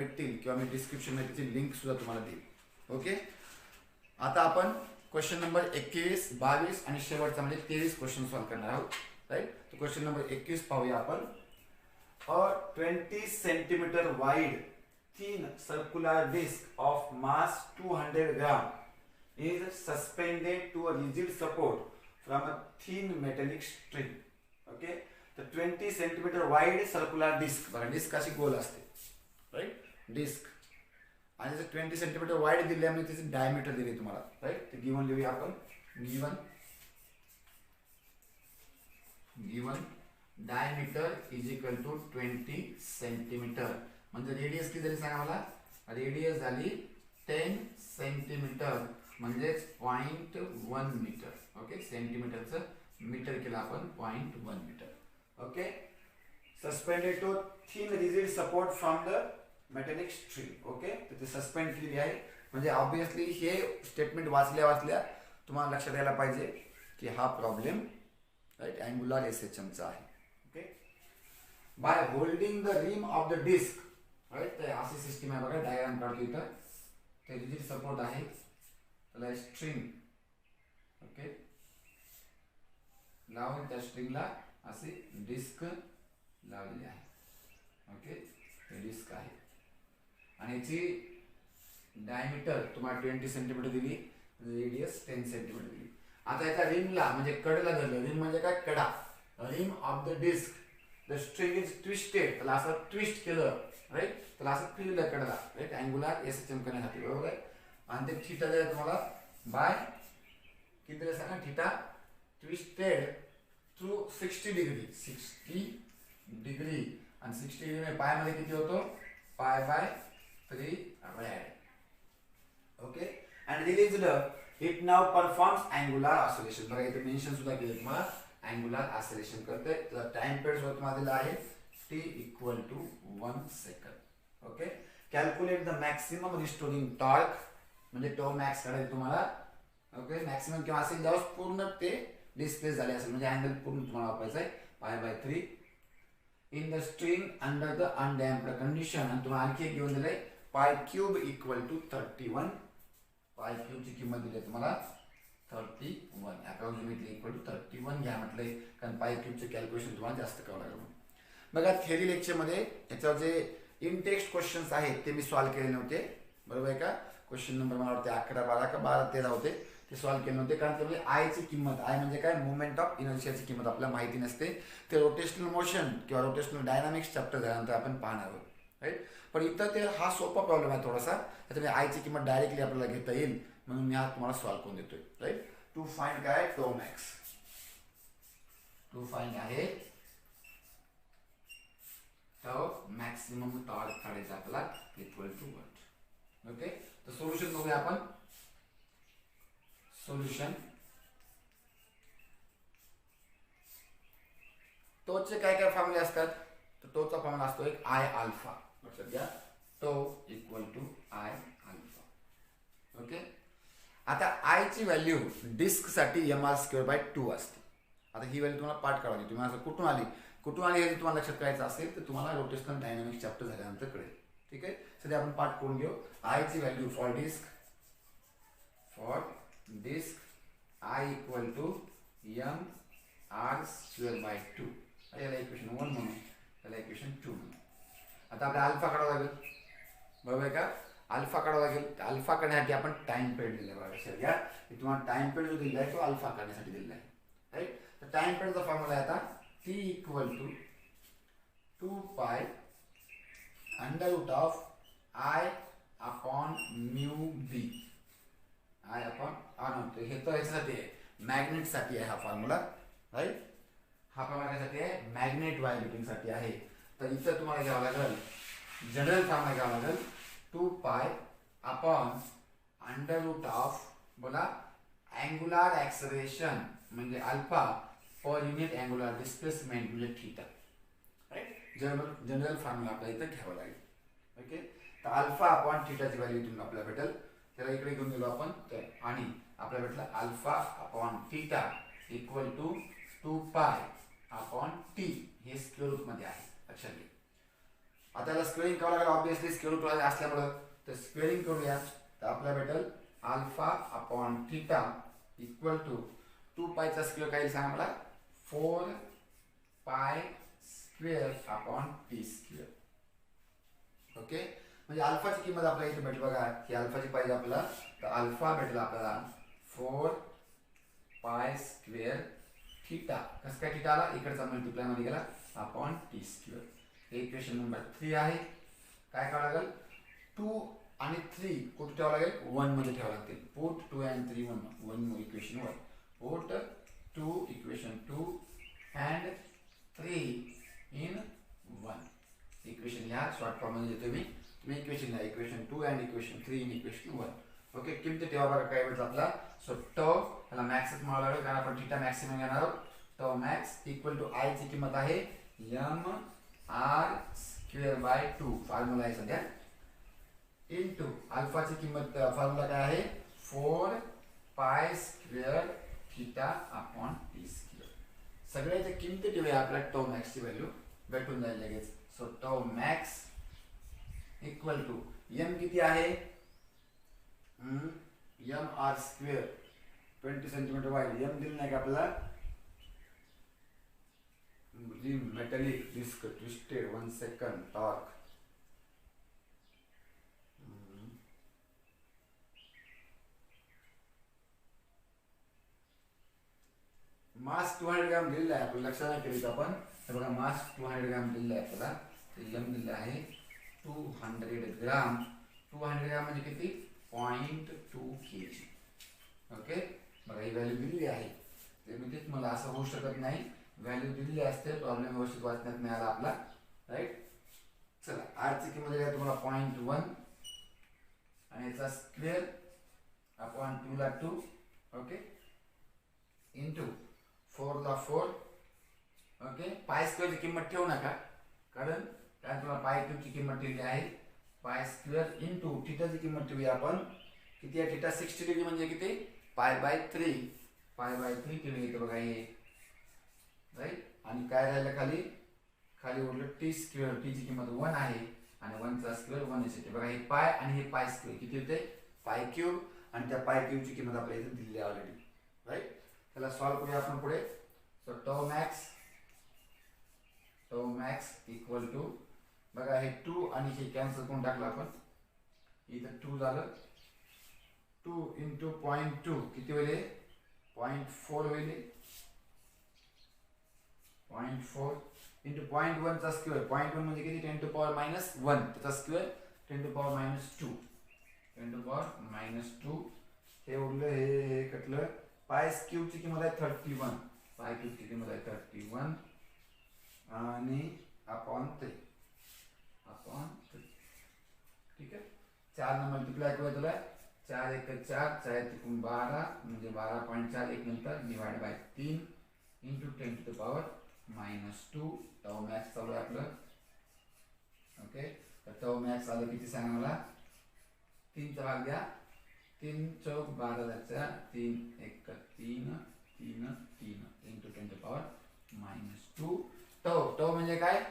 भेटतील किंवा मी डिस्क्रिप्शनमध्ये त्याची लिंक सुद्धा तुम्हाला देईल. ओके, आता आपण क्वेश्चन नंबर 21, 22 आणि शेवटचा म्हणजे 23 क्वेश्चन सॉल्व्ह करणार आहोत. राईट, तर क्वेश्चन नंबर 21 पाहूया आपण. अ 20 centimeter wide thin circular disc of mass 200 gram is suspended to a rigid support from a thin metallic string. Okay, तर 20 centimeter wide circular disc, बघा डिस्क अशी गोल असते. राईट, डिस्क आणि जर 20 सेंटीमीटर वाईड दिल्यामुळे त्याचे डायमीटर दिले तुम्हाला. राईट, तर गिवन लिहूया आपण. Given diameter is equal to 20 centimetre. म्हणजे रेडियस किती झाली सांगा मला. रेडियस झाली 10 सेंटीमीटर म्हणजे 0.1 मीटर. ओके, सेंटीमीटरचं मीटर केलं आपण 0.1 metre. Okay, suspended to thin rigid support from the metallic string. Okay, तर ते सस्पेंड केलेली आहे. म्हणजे ऑब्विसली हे स्टेटमेंट वाचल्या तुम्हाला लक्षात यायला पाहिजे की हा प्रॉब्लेम राईट अँग्युलर एसएचएमचा आहे. Okay, by holding the rim of the disc. Right, तर अशी सिस्टीम आहे बघा. डायग्राम काढतो इथं. ते रिजिड सपोर्ट आहे, त्याला स्ट्रिंग. ओके, लावून त्या स्ट्रिंगला अशी डिस्क लावलेली आहे. ओके, हे डिस्क आहे आणि याची डायमीटर तुम्हाला 20 सेंटीमीटर दिली, रेडियस 10 सेंटीमीटर दिली. आता याच्या रिमला म्हणजे कडेला धरलं. रिम म्हणजे काय, कडा. Rim of the disc the string is twisted. त्याला असं ट्विस्ट केलं. राईट, त्याला असं फिरलं कडेला. राईट, अँग्युलर एसएचएम करण्यासाठी. बरोबर आहे. आणि ते थीटा दिला तुम्हाला बाय किती दिलं सांगा. Theta twisted through 60 degree. 60 degree आणि 60 डिग्री पाय मध्ये किती होतो, पाय by 3 rad. Okay, and released it now performs angular oscillation. बघा इथे मेन्शन सुद्धा केलं तुम्हाला अँग्युलर ऑसिलेशन करते. तर टाइम पिरियड सुद्धा तुम्हाला दिला आहे t equal to 1 second. Okay, calculate the maximum restoring torque म्हणजे टो मॅक्स काढायचं तुम्हाला. ओके, मॅक्सिमम किंवा असेल जेव्हा पूर्ण ते डिस्प्लेस झाले असेल म्हणजे अँगल पूर्ण तुम्हाला वापरायचा आहे pi by 3 in the string under the undamped condition. आणि तुम्हाला आणखी एक घेऊन दिलंय पाय क्यूब इक्वल टू 31. पाय क्यूबची किंमत दिली तुम्हाला 31. अप्रॉक्सिमेटली इक्वल टू 31 घ्या म्हटलंय, कारण पाय क्यूबचे कॅल्क्युलेशन तुम्हाला जास्त करावं लागेल. बघा थेरी लेक्चरमध्ये याच्यावर जे इन टेक्स्ट क्वेश्चन्स आहेत ते मी सॉल्व्ह केले नव्हते. बरोबर आहे का. क्वेश्चन नंबर मला वाटते 11, 12 का 12, 13 होते. ते सॉल्व्ह केले नव्हते कारण त्यामध्ये आयची किंमत, आय म्हणजे काय, मुवमेंट ऑफ इनर्शियाची किंमत आपल्याला माहिती नसते. ते रोटेशनल मोशन किंवा रोटेशनल डायनामिक्स चॅप्टर झाल्यानंतर आपण पाहणार आहोत. राईट, पण इथं ते हा सोपा प्रॉब्लेम आहे थोडासा. त्याच्यामध्ये आयची किंमत डायरेक्टली आपल्याला घेता येईल म्हणून मी हा तुम्हाला सॉल्व्ह करून देतोय. राईट, टू फाइंड काय, टो मॅक्स. टू फाइंड आहे टो मॅक्सिमम टॉर्क काढायचा आपल्याला इक्वल टू 1. ओके, तर सोल्युशन बघूया आपण. सोल्युशन टोचे काय काय फॉर्म्युले असतात. तर टोचा फॉर्म्युला असतो एक आय अल्फा. लक्षात घ्या, tau equal to I alpha. Okay, आता आय ची व्हॅल्यू डिस्क साठी mr²/2 असते. आता ही व्हॅल्यू तुम्हाला पाठ करावी. तुम्ही असं कुठून आली हे तुम्हाला लक्षात करायचं असेल तर तुम्हाला रोटेशनल डायनामिक्स चॅप्टर झाल्यानंतर कळेल. ठीक आहे, सध्या आपण पाठ करून घेऊ. आय ची value for disc I equal to mr²/2. याला इक्वेशन 1 म्हणून, त्याला इक्वेशन 2 म्हणून. आता आपल्याला अल्फा काढावा लागेल. बरोबर आहे का, अल्फा काढावा लागेल. अल्फा काढण्यासाठी आपण टाइम पिरियड दिला. बघा लक्षात घ्या, तुम्हाला टाइम पिरियड जो दिला आहे तो अल्फा काढण्यासाठी दिलेला आहे. राईट, तर टाइम पिरियडचा फॉर्म्युला आहे आता t equal to 2 pi under of I upon mu B. I upon होतो हे तर याच्यासाठी आहे, मॅग्नेटसाठी आहे हा फॉर्म्युला. राईट, हा फॉर्म्युला कशासाठी आहे, मॅग्नेट वायब्रेटिंग साठी आहे. तर इथं तुम्हाला घ्यावं लागेल जनरल फॉर्म्युला घ्यावा लागेल 2 पाय अपॉन अंडर ऑफ बोला अँग्युलर ऍक्सलरेशन म्हणजे alpha per unit angular displacement म्हणजे थीटा. राईट, जनरल फॉर्म्युला आपल्याला इथं घ्यावा लागेल. ओके, तर अल्फा अपॉन थीटाची व्हॅल्यू तुम्हाला आपल्याला भेटेल. त्याला इकडे घेऊन गेलो आपण तर आणि आपल्याला भेटलं alpha upon theta equal to 2 pi upon T. हे स्क्वेअर रूट मध्ये आहे, लक्षात घ्या. आता याला स्क्वेअरिंग करावं लागेल, ऑब्विसली स्क्वेअर रूट असल्यामुळं. तर स्क्वेअरिंग करूया. तर आपल्याला भेटेल alpha upon theta equal to 2 पायचा स्क्वेअर काय सांगा मला, 4 pi square upon T square. Okay, म्हणजे अल्फाची किंमत आपल्याला इथे भेटली बघा, की अल्फाची पाहिजे आपल्याला. तर अल्फा भेटला आपल्याला 4 पाय स्क्वेअर थीटा. कसं काय थीटा आला, इकडचा मल्टिप्लाय मध्ये गेला upon T square. Equation number 3 आहे. काय करावं लागेल, 2 आणि 3 कुठे ठेवावं लागेल, 1 मध्ये ठेवावं लागतील. Put 2 and 3 1 equation 1. Put 2 equation 2 and 3 in 1. Equation ह्या शॉर्ट फॉर्म मध्ये देतो मी. तुम्ही इक्वेशन ह्या equation 2 and equation 3 in equation 1. Okay, किमती ठेवा बघा काय भेटलं आपला. सो टॉ त्याला मॅक्सच म्हणावं लागेल, कारण आपण थीटा मॅक्सिमम घेणार आहोत. Tau max equal to I ची किंमत आहे M R square by 2, formula आहे सध्या. इनटू अल्फाची किंमत फॉर्म्युला काय आहे, 4 pi square theta upon T square. सगळ्याच्या किमती ठेवूया, आपल्या टॉ मॅक्स ची व्हॅल्यू भेटून जाईल लगेच. So tau max equal to M किती आहे, M R square 20 centimetre wide. M दिलं नाही का आपल्याला, metallic disc twisted 1 second torque. Mass 200 gram दिलेला आहे आपल्याला, लक्षात नाही केलं आपण. तर बघा मास 200 ग्रॅम दिलेला आहे आपल्याला. तर एम दिलेला आहे 200 ग्राम. 200 ग्रॅम म्हणजे किती, 0.2 kg. ओके, बघा ही व्हॅल्यू दिलेली आहे. ते म्हणजे मला असं होऊ शकत नाही, व्हॅल्यू दिलेली असते, प्रॉब्लेम व्यवस्थित वाचण्यात नाही आला आपला. राईट, चला आरची किंमत आहे तुम्हाला 0.1 आणि याचा स्क्वेअर अपॉन 2 ला 2. ओके, इंटू 4 ला 4. ओके, पाय स्क्वेअरची किंमत ठेवू नका, कारण तुम्हाला पाय क्यूबची किंमत ठेवली आहे. पाय स्क्वेअर इंटू थीटाची किंमत ठेवूया आपण. किती आहे थीटा, 60 डिग्री म्हणजे किती, पाय बाय 3. पाय बाय 3 ठेवली इथे बघा हे. राईट, आणि काय राहिलं खाली, खाली उरलं टी स्क्वेअर. टी ची किंमत 1 आहे आणि 1 चा स्क्वेअर 1 येते. बघा हे पाय आणि हे पाय स्क्वेअर किती होते, पाय क्यूब. आणि त्या पाय क्यूबची किंमत आपल्याला इथे दिलेली आहे ऑलरेडी. राईट, त्याला सॉल्व्ह करूया आपण पुढे. So tau max equal to, बघा हे 2 आणि हे कॅन्सल करून टाकलं आपण. इथं 2 झालं, 2 इंटू 0.2 किती होईल, 0.4 होईल. 0.4 इंटू 0.1 चा स्क्वेअर. 0.1 म्हणजे किती, 10 to power -1. त्याचा square 10 to power -2. 10 to power -2. हे उरलं, हे कटलं. पाय क्यूबची किंमत आहे 31. पाय क्यूबची किंमत आहे 31 आणि अपॉन 3. ठीक आहे, 4 न मल्टिप्लाय करूया तुला. 4 1 4, 4 3 12 म्हणजे 12.4. एक नंतर divide by 3 into 10 to the power -2. Tau max चालू आहे आपलं. ओके, तर टॉ मॅक्स आलं किती सांगा मला, 3 चा भाग द्या. 3 चौक 12 3 1 3 3 3 इंटू 10 to the power -2. टॉ म्हणजे काय,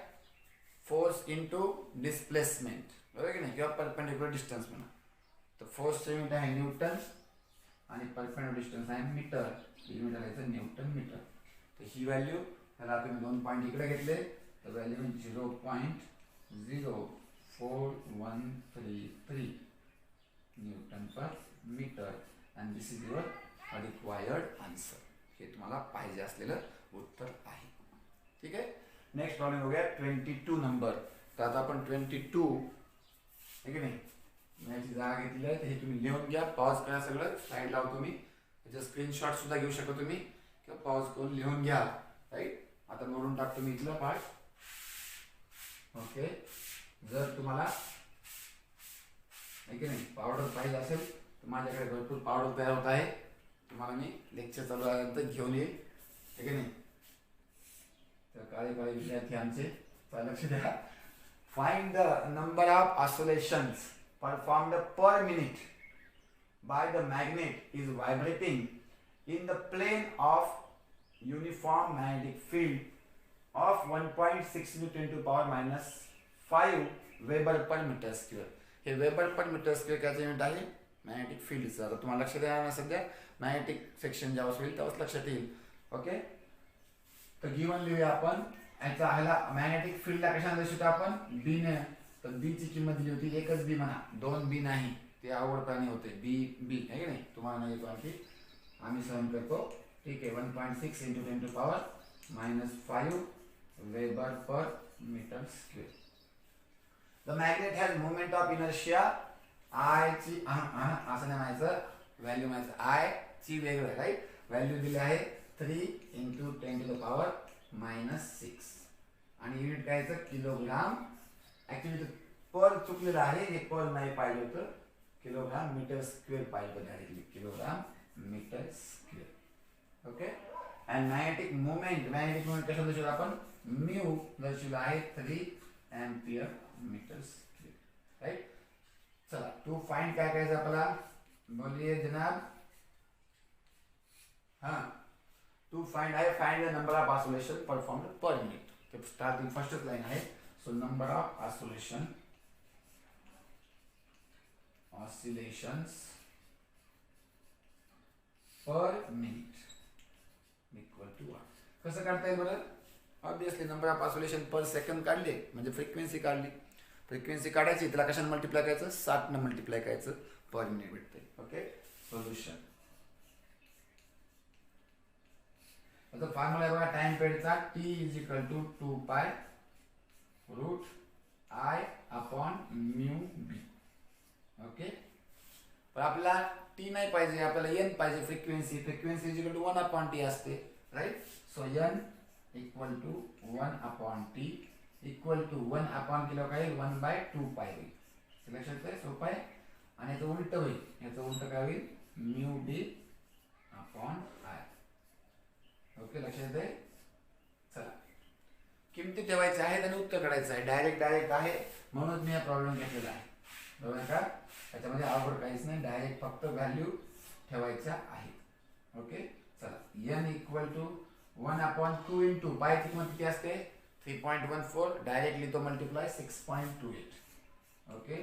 फोर्स इंटू डिस्प्लेसमेंट, बरोबर की नाही, किंवा परपेंडिक्युलर डिस्टन्स म्हणा. तर फोर्सचे युनिट आहे न्यूटन आणि परपेंडिक्युलर डिस्टन्स आहे मीटर. युनिट आहे न्यूटन मीटर. तर ही व्हॅल्यू, त्याला तुम्ही 2 पॉईंट इकडे घेतले तर value 0.04133 newton per metre. And this is your required answer. हे तुम्हाला पाहिजे असलेलं उत्तर आहे. ठीक आहे, नेक्स्ट प्रॉब्लेम हो गया 22 नंबर. तर आता आपण 22 आहे की नाही, याची जागा घेतली आहे. हे तुम्ही लिहून घ्या, पॉज करा, सगळं साईड लावतो मी. त्याचे स्क्रीनशॉट सुद्धा घेऊ शकतो तुम्ही, किंवा पॉज करून लिहून घ्या. राईट, आता मोडून टाकतो मी इथलं पार्ट. ओके, जर तुम्हाला आहे की नाही पावडर पाहिजे असेल तर माझ्याकडे भरपूर पावडर तयार होत आहे. तुम्हाला मी लेक्चर चालू झाल्यानंतर घेऊन येईल, आहे की नाही. तर काळे काळे विद्यार्थी आमचे, लक्ष द्या. Find the number of oscillations performed per minute by the magnet is vibrating in the plane of uniform magnetic field of 1.6 into 10 to power 5 weber per metre square. हे वेबर पर मीटर स्क्वेअर त्याचं unit आहे magnetic फील्डचं. आता तुम्हाला लक्षात येणार नाही सध्या, मॅग्नेटिक सेक्शन जेव्हा होईल तेव्हाच लक्षात येईल. ओके, तर गिवन लिहूया आपण. याचा ह्याला मॅग्नेटिक फील्डला कशाने दर्शवतो आपण? बी ने. तर बी ची किंमत दिली होती, एकच बी म्हणा, 2 बी नाही, ते आवड प्राणी होते. बी बी आहे की नाही, तुम्हाला नाही येतो आणखी, आम्ही सहन करतो. ठीक आहे, 1.6 × 10⁻⁻5 weber per metre square. The magnet has moment of inertia I ची असं नाही म्हणायचं, व्हॅल्यू म्हणायचं. आय ची वेगळं, राईट. व्हॅल्यू दिली आहे 3 × 10⁻⁻6 आणि युनिट काय याचं? किलोग्राम. ऍक्च्युली पर चुकलेलं आहे, हे पर नाही पाहिजे होतं, किलोग्राम मीटर स्क्वेअर पाहिजे होतं directly, kilogram metre square. Okay, and magnetic moment कशा दर्शवतो आपण? म्यू दर्शवलं आहे 3 एम्पियर मीटर स्क्वेअर. राईट. चला, टू फाइंड काय करायचं आपल्याला? बोलिए जनाब. हाँ, टू फाइंड आहे find the number of oscillation performed per minute. ते स्टार्टिंग फर्स्टच लाइन आहे. So number of oscillations per minute equal to 1. कसं काढता येईल बरं? Obviously number of oscillation per second काढले म्हणजे फ्रिक्वेन्सी काढली. फ्रिक्वेन्सी काढायची, त्याला कशाने मल्टिप्लाय करायचं? 60 ने मल्टिप्लाय करायचं, पर मिनिट भेटते. Okay, solution. आता फॉर्म्युला आहे बघा टाइम पिरियडचा, T = 2π √I/μb. ओके, पण आपल्याला टी नाही पाहिजे, आपल्याला एन पाहिजे. फ्रिक्वेन्सी = 1/t असते, right. So N = 1/t = 1 kilo काय? 1/2π होईल. लक्षात आहे, सोपं आहे. आणि याचं उलट होईल, याचं उलट काय होईल? μd/I. ओके, लक्षात आहे. चला, किमती ठेवायच्या आहेत आणि उत्तर काढायचं आहे. डायरेक्ट आहे म्हणून मी हा प्रॉब्लेम घेतलेला आहे, बरोबर का? त्याच्यामध्ये अवघड काहीच नाही, डायरेक्ट फक्त व्हॅल्यू ठेवायच्या आहेत. ओके, चला, n = 1/2 × पायची किंमत किती असते? 3.14. डायरेक्टली तो मल्टिप्लाय 6.28. ओके,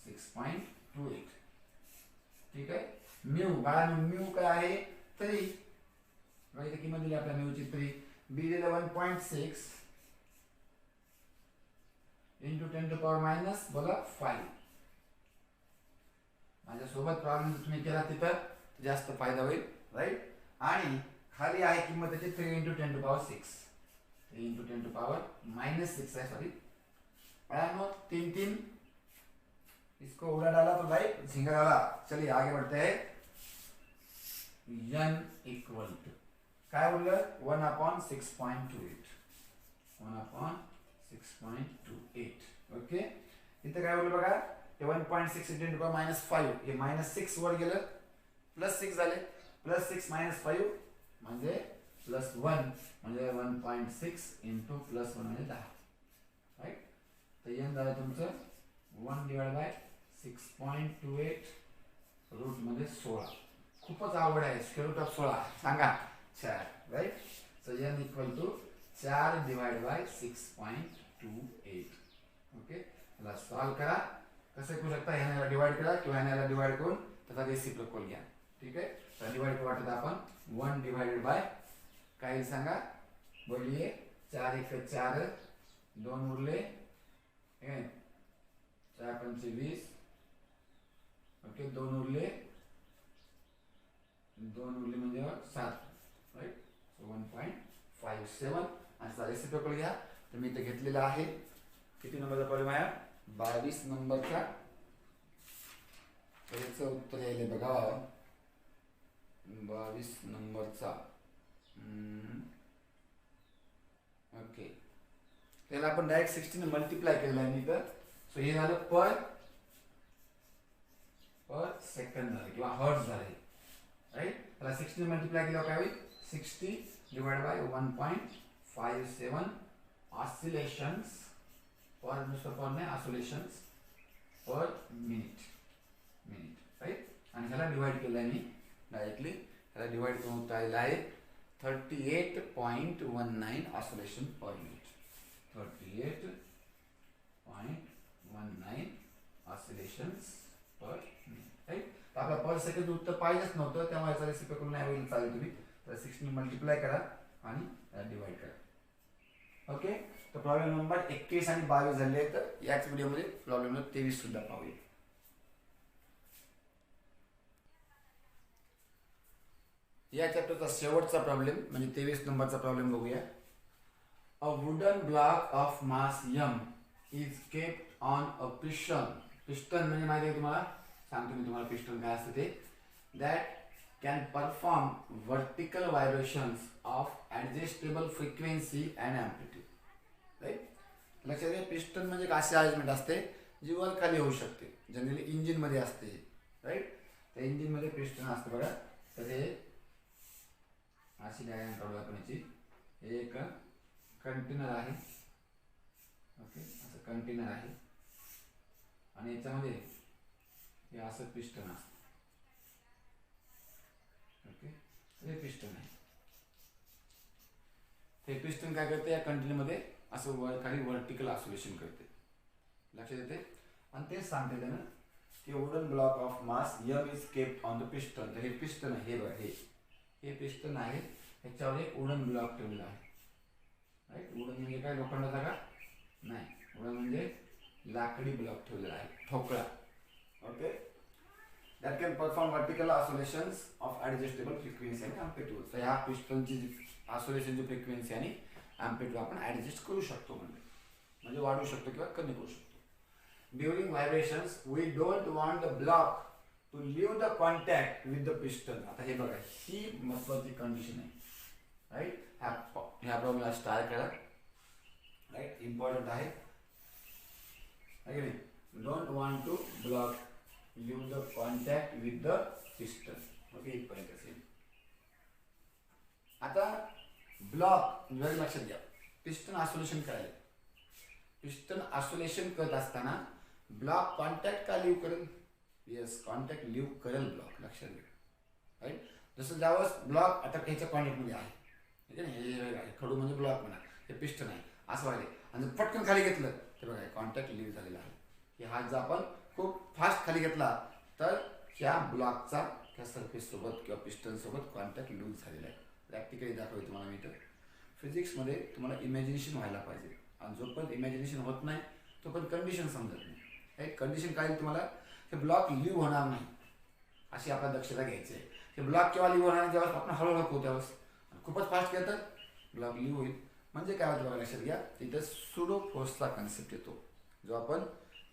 6.28. ठीक आहे. म्यू बाळांनो, म्यू काय आहे? 3. इथे किंमत दिली आपल्या म्यूची 3. बी दिलं 1.6 × 10⁻⁻ बोला 5. माझ्यासोबत प्रॉब्लेम तुम्ही केला तिथं जास्त फायदा होईल, राईट. आणि खाली आहे किंमत त्याची 3 × 10⁻6. 3 × 10⁻⁻6 है, सॉरी. बाळांनो, 3 इसको उड़ा डाला तो भाई झिंगा डाला. चलिए आगे बढ़ते हैं. n = काय बोललं? 1/6.28. 1/6.28. ओके, इथं काय बोललं बघा? 1.6 × 10⁻5 हे -6 वर गेलं, +6 झाले. +6 - 5 म्हणजे +1 म्हणजे 1.6 × +1 म्हणजे 10. राईट. तर n झालं तुमचं 1/6.28 रूट मध्ये 16. खूपच आवड आहे. √16 सांगा. 4. राईट. So n = 4/6.28. ओके, याला सॉल्व करा. कसं करू शकता? ह्याला डिवाइड करा किंवा ह्याला डिवाइड करून त्याचा रेसिप्रोकल घ्या. ठीक आहे, तर डिवाइड करू वाटत आपण 1/, काय सांगा? बोलिए. 4 × 1 = 4, 2 उरले, 4 × 5 = 20. ओके, 2 उरले म्हणजे 7. राईट. सो 1.57 आणि रेसिप्रोकल घ्या. तर मी इथे घेतलेला आहे. किती नंबरचा प्रॉब्लेम आहे? 22 नंबरचा. याचं उत्तर यायले बघा 22 नंबरचा. ओके, त्याला आपण डायरेक्ट 16 ने मल्टिप्लाय केलेला आहे मी. तर सो हे झालं पर सेकंड झालं किंवा हर्ट्ज झाले, राईट. त्याला 16 ने मल्टिप्लाय केल्यावर काय होईल? 60/1.57 ऑसिलेशन्स पर, दुसरं पर नाही, ऑसिलेशन्स पर मिनिट. राईट. आणि ह्याला डिवाइड केलं आहे मी डायरेक्टली. ह्याला डिवाइड करून उत्तर आलेलं आहे 38.19 oscillation per minute. 38.19 619 oscillations per minute, right. तर आपला पर सेकंड उत्तर पाहिजेच नव्हतं, त्यामुळे याचा रेसिपी नाही होईल, चालेल. तुम्ही तर 6 मल्टिप्लाय करा आणि डिवाइड करा. ओके. तर प्रॉब्लेम नंबर 21 आणि 22 झाले. तर याच व्हिडिओमध्ये प्रॉब्लेम नंबर 23 सुद्धा पाहूया. या चॅप्टरचा शेवटचा प्रॉब्लेम म्हणजे 23 नंबरचा प्रॉब्लेम बघूया. A wooden block of mass m is kept on a piston. Piston म्हणजे माहिती आहे तुम्हाला, सांगतो मी तुम्हाला पिस्टन काय असतं ते. That can perform vertical vibrations of adjustable frequency and amplitude, right. लक्षात घ्या, पिस्टन म्हणजे असे अरेंजमेंट असते जी वर खाली होऊ शकते, जनरली इंजिनमध्ये असते, राईट. त्या इंजिनमध्ये पिस्टन असतं बघा. तर हे अशी डायग्राम काढू आपण याची. हे एक कंटेनर आहे, ओके, असं कंटेनर आहे आणि याच्यामध्ये हे असं पिस्टन असतं, ओके. हे पिस्टन आहे. हे पिस्टन काय करते, या कंटेनरमध्ये असं वर खाली वर्टिकल ऑसिलेशन करते, लक्षात येते. आणि तेच सांगते त्यानं की wooden block of mass m is kept on the piston. तर हे पिस्टन आहे, हे बघा, हे पिस्टन आहे, ह्याच्यावर एक वुडन ब्लॉक ठेवलेला आहे, राईट. वुडन म्हणजे काय, लोखंडाचा का नाही, वुडन म्हणजे लाकडी ब्लॉक ठेवलेला आहे, ठोकळा, okay. That can perform vertical oscillations of adjustable frequency आणि अँप्लिट्यूड. तर ह्या पिस्टनची ऑसिलेशनची फ्रिक्वेन्सी आणि अँप्लिट्यूड आपण ॲडजस्ट करू शकतो, म्हणजे वाढवू शकतो किंवा कमी करू शकतो. During vibrations we don't want the block to leave the contact with the piston. आता हे बघा, ही महत्वाची कंडिशन आहे, राईट. ह्या प्रॉब्लेमला स्टार करा, राईट, इम्पॉर्टंट आहे. Don't want to block leave the contact with the piston, okay. इथपर्यंत असेल. आता ब्लॉक लक्षात घ्या, पिस्टन ऑसिलेशन करायला, पिस्टन ऑसिलेशन करत असताना ब्लॉक कॉन्टॅक्ट का लिव्ह करेल, येस, कॉन्टॅक्ट लिव्ह करेल ब्लॉक, लक्षात घ्या, राईट. जसं ज्यावेळेस ब्लॉक आता ह्याच्या कॉन्टॅक्टमध्ये आहे, ठीक आहे ना, हे खडू म्हणजे ब्लॉक म्हणा, हे पिस्टन आहे असं व्हायला, आणि जर पटकन खाली घेतलं तर बघा कॉन्टॅक्ट लिव्ह झालेला आहे, की हात जर आपण खूप फास्ट खाली घेतला तर ह्या ब्लॉकचा त्या सरफेस सोबत किंवा पिस्टन सोबत कॉन्टॅक्ट लूज झालेला आहे. प्रॅक्टिकली दाखवतो तुम्हाला मी. तर फिजिक्समध्ये तुम्हाला इमॅजिनेशन व्हायला पाहिजे, आणि जोपर्यंत इमॅजिनेशन होत नाही तोपर्यंत कंडिशन समजत नाही, राईट. कंडिशन काय, तुम्हाला हे ब्लॉक लिव्ह होणार नाही अशी आपल्याला दक्षता घ्यायची आहे. हे ब्लॉक केव्हा लिव्ह होणार, जेव्हा आपण हळूहळू करू त्यावेळेस, खूपच फास्ट केलं तर ब्लॉक लिव्ह होईल. म्हणजे काय होतं बघा, लक्षात घ्या, तिथे सुडो फोर्सचा कन्सेप्ट येतो, जो आपण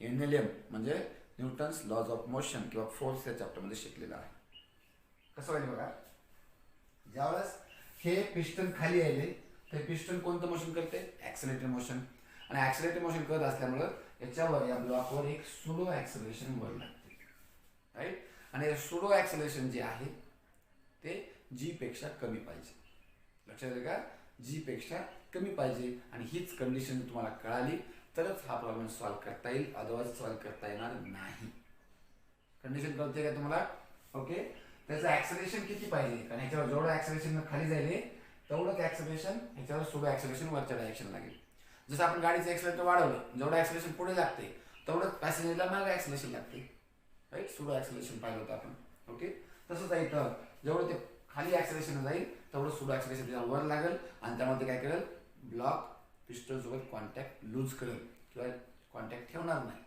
NLM म्हणजे न्यूटन्स लॉज ऑफ मोशन किंवा फोर्स या चॅप्टरमध्ये शिकलेला आहे. कसं व्हायला बघा, ज्यावेळेस हे पिस्टन खाली आले तर पिस्टन कोणतं मोशन करते, ॲक्सेलरेटर मोशन. आणि ॲक्सेलरेटर मोशन करत असल्यामुळं याच्यावर या ब्लॉकवर एक सुडो ॲक्सेलरेशन वर लागते, राईट. आणि सुडो ॲक्सेलरेशन जे आहे ते G पेक्षा कमी पाहिजे, लक्षात येईल का, G पेक्षा कमी पाहिजे. आणि हीच कंडिशन तुम्हाला कळाली तरच हा प्रॉब्लेम सॉल्व्ह करता येईल, अदरवाईज सॉल्व्ह करता येणार नाही. कंडिशन कळते का तुम्हाला, ओके. त्याचं ॲक्सेलरेशन किती पाहिजे, कारण ह्याच्यावर जेवढं ॲक्सेलरेशन खाली जाईल तेवढंच ॲक्सेलरेशन ह्याच्यावर सुडो ॲक्सेलरेशन वरच्या डायरेक्शन लागेल. जसं आपण गाडीचं ॲक्सेलरेटर वाढवलं, जेवढं ॲक्सेलरेशन पुढे लागते तेवढंच पॅसेंजरला मागे ॲक्सेलरेशन लागते, राईट. सुडो ॲक्सेलरेशन पाहिलं होतं आपण, ओके. तसंच आहे, तर जेवढं ते खाली ॲक्सेलरेशन जाईल तेवढं सुडो ॲक्सेलरेशन त्याच्यावर वर लागेल, आणि त्यामध्ये काय करेल, ब्लॉक पिस्टन सोबत कॉन्टॅक्ट लूज करेल किंवा कॉन्टॅक्ट ठेवणार नाही,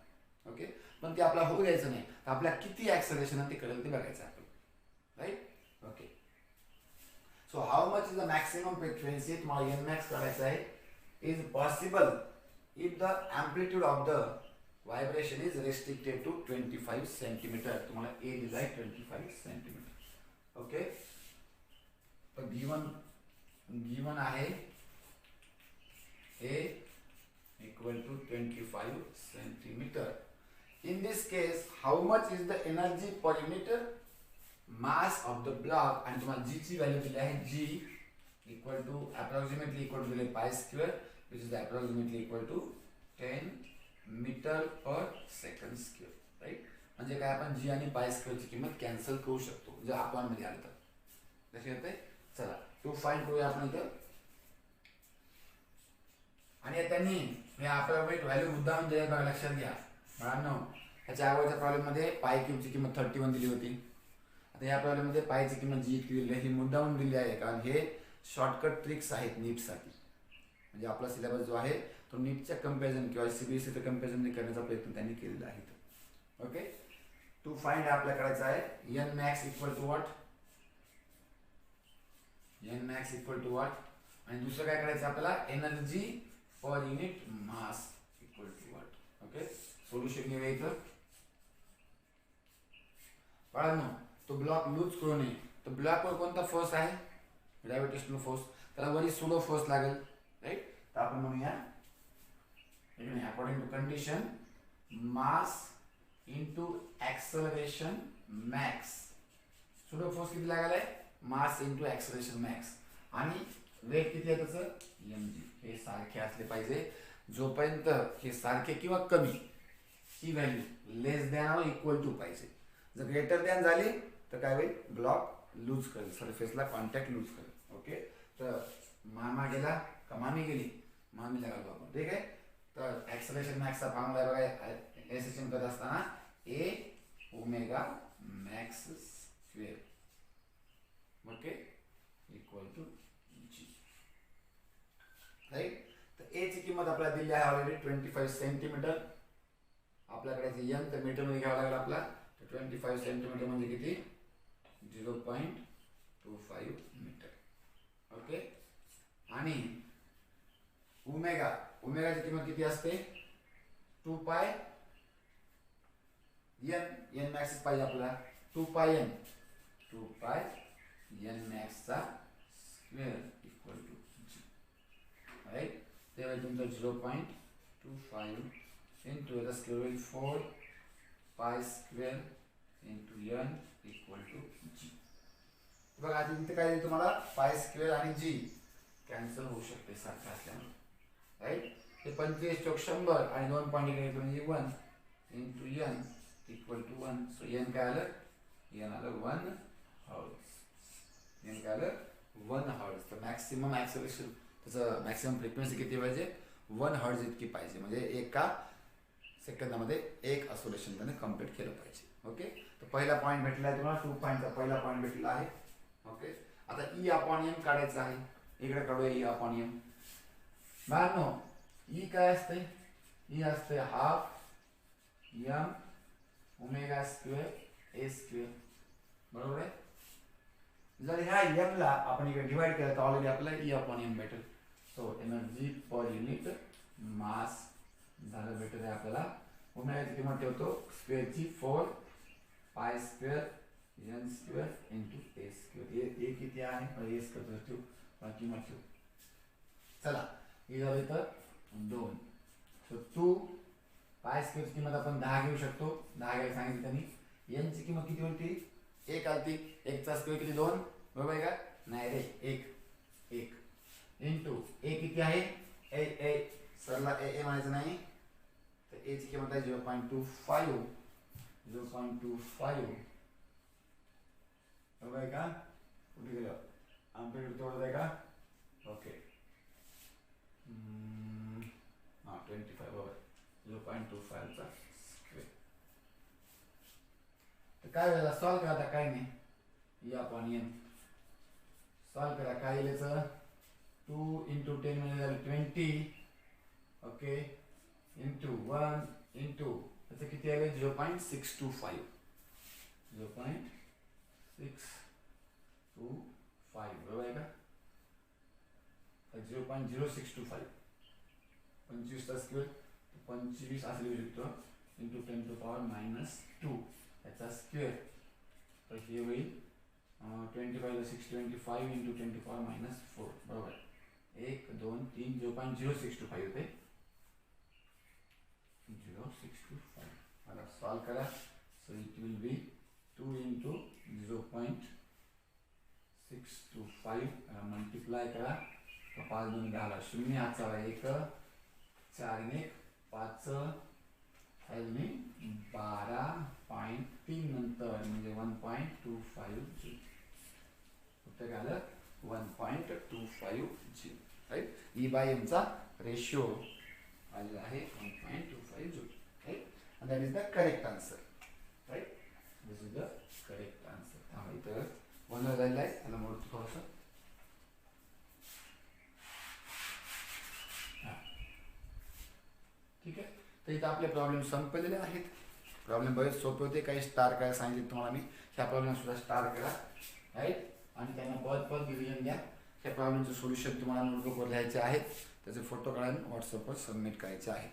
ओके. पण ते आपल्याला होऊ द्यायचं नाही, तर आपल्याला किती ॲक्सेलरेशन ते करेल ते बघायचं आपण, right, okay. So how much is the maximum frequency, तुम्हाला Nmax काढायचं आहे, is possible if the amplitude of the vibration is restricted to 25 centimetre. तुम्हाला A दिला आहे 25 सेंटीमीटर, ओके. तर गिवन आहे A equal to 25 centimeter. In this case, how much is the energy per unit mass of the block? आणि तुम्हाला G ची value दिली आहे, G equal to approximately equal to pi square, which is approximately equal to 10 meter per second square, right. म्हणजे काय, आपण G आणि pi square ची किंमत कॅन्सल करू शकतो जर आपण मध्ये आलं तर, लक्षात येते. चला टू फाइंड करूया आपण इथं. आणि त्यांनी हे अप्रॉक्सिमेट व्हॅल्यू मुद्दाम दिले बघा, लक्षात घ्या. बाळांनो, ह्याच्या अगोदरच्या प्रॉब्लेममध्ये पाय क्यूबची किंमत 31 दिली होती. आता या प्रॉब्लेममध्ये पायची किंमत जी इतकी दिली आहे ही मुद्दामून दिली आहे, कारण हे शॉर्टकट ट्रिक्स आहेत नीटसाठी. म्हणजे आपला सिलेबस जो आहे तो नीटच्या कंपॅरिझन किंवा सीबीएसईचं कंपॅरिझन करण्याचा प्रयत्न त्यांनी केलेला आहे. ओके, टू फाइंड आपल्याला करायचं आहे N max equal to what, N max equal to what, आणि दुसरं काय करायचं आपल्याला energy per unit mass equal to what. Okay, solution घेऊया इथं. बाळांनो, तो ब्लॉक लूज करू नये. तो ब्लॉकवर कोणता फोर्स आहे? Gravitational force. त्याला वरी सुडो फोर्स लागेल, राईट. तर आपण म्हणूया according to condition mass into acceleration max. Pseudo force किती लागेल आहे? Mass into acceleration max. आणि वेट किती आहे त्याचं? mg. हे सारखे असले पाहिजे. जोपर्यंत हे सारखे किंवा कमी ही व्हॅल्यू लेस दॅन और इक्वल टू पाहिजे. जर ग्रेटर दॅन झाली तर काय होईल? ब्लॉक लूज करेल, सरफेसला कॉन्टॅक्ट लूज करेल. ओके, तर मामा गेला का मामी गेली? मामीला घालू आपण, ठीक आहे. तर ऍक्सलरेशन मॅक्सचा फॉर्म्युला बघा, एसेशन करत असताना A omega max square, okay, equal to G, right. तर ए ची किंमत आपल्याला दिली आहे ऑलरेडी 25 सेंटीमीटर. आपल्याकडे एन तर मीटर मध्ये घ्यावा लागेल आपला. 25 सेंटीमीटर म्हणजे किती? 0.25 मीटर. ओके, आणि ओमेगाची किंमत किती असते? 2 पाय एन मॅक्स पाहिजे आपल्याला. 2 पाय एन मॅक्सचा square equal to G, right. तेव्हा तुमचं 0.25 इंटू याचा स्क्वेअर होईल 4 pi square into N equal to G. बघा आता इथे काय दिलं तुम्हाला? पाय स्क्वेअर आणि जी कॅन्सल होऊ शकते सारखं असल्यामुळे, राईट. ते 25 चौक 100 आणि 2 पॉईंट घ्यायचं म्हणजे 1 into N equal to 1. So N काय आलं? एन आलं 1 हर्ट्ज. एन काय आलं? 1 हर्ट्ज. तर मॅक्सिमम ऍक्सेलरेशन, त्याचं मॅक्सिमम फ्रिक्वेन्सी किती पाहिजे? 1 हर्ट्ज इतकी पाहिजे. म्हणजे एका सेकंदामध्ये एक ऑसिलेशन त्याने कम्प्लीट केलं पाहिजे. ओके, तर पहिला पॉईंट भेटला आहे तुम्हाला, 2 पॉईंटचा पहिला पॉईंट भेटला आहे. ओके, आता ई अपॉन एम काढायचं आहे. इकडे काढूया ई अपॉन एम. बाळांनो, ई काय असते? ई असते हाफ एम ओमेगा स्क्वेअर ए स्क्वेअर, बरोबर आहे. जर ह्या एम ला आपण इकडे डिवाइड केलं तर ऑलरेडी आपल्याला ई अपॉन एम भेटेल. सो एनर्जी पर युनिट मास झालं भेटत आहे आपल्याला. ओमेगाची किंमत ठेवतो स्क्वेअरची 4 pi square N square into A square. A किती आहे? ए स्क्वेअर ठेवू, किंमत ठेवू. चला, हे झालं तर 2. सो 2 पाय स्क्वेअरची किंमत आपण 10 घेऊ शकतो. 10 घ्यायला सांगितलं त्यांनी. एन ची किंमत किती होती? 1 आलती. 1 चा स्क्वेअर किती? 2, बरोबर आहे का? नाही रे, 1 इंटू ए किती आहे? ए सरला ए म्हणायचं नाही. तर ए ची किंमत आहे 0.25, बरोबर आहे का? कुठे गेलं? आमच्याकडे तोडत आहे का? ओके, 25, बरोबर. 0.25 चा स्क्वेअर. तर काय वेळेला सॉल्व करा. आता काय नाही, या आपण एन सॉल्व करा. काय येईल? 2 इंटू 10 म्हणजे 20, ओके, इंटू 1 इंटू त्याचं किती आले? 0.625, 0.625, बरोबर आहे का? 0.0625. 25 चा स्क्वेअर 25 असं लिहू शकतो इंटू 10 टू पॉवर -2 याचा स्क्वेअर. तर हे होईल 25 625 इंटू 10 टू पॉवर -4, बरोबर. 1 2 3 0.0625 होते. 0.625. आता सॉल्व करा. So it will be 2 into 0.625 multiply करा. 5 2 10 0 हातचा 1 4 1 5 12.3 नंतर म्हणजे 1.25 उत्तर काय आलं? 1.25 राईट. ई बाय एमचा रेशिओ आलेला आहे 1.25, right. and that is the correct answer. Right? This is the correct answer. थांबा इथं गोंधळ झालेला आहे, त्याला मोडतो थोडंसं. ठीक आहे. तर इथं आपले प्रॉब्लेम संपलेले आहेत. प्रॉब्लेम बरेच सोपे होते, काही स्टार करायला सांगितले तुम्हाला मी. ह्या प्रॉब्लेम सुद्धा स्टार करा. राईट. आणि त्यांना पद डिव्हिजन द्या. ह्या प्रॉब्लेमचं सोल्युशन तुम्हाला नोटबुकवर लिहायचे आहेत, त्याचे फोटो काढून व्हॉट्सअपवर सबमिट करायचे आहेत.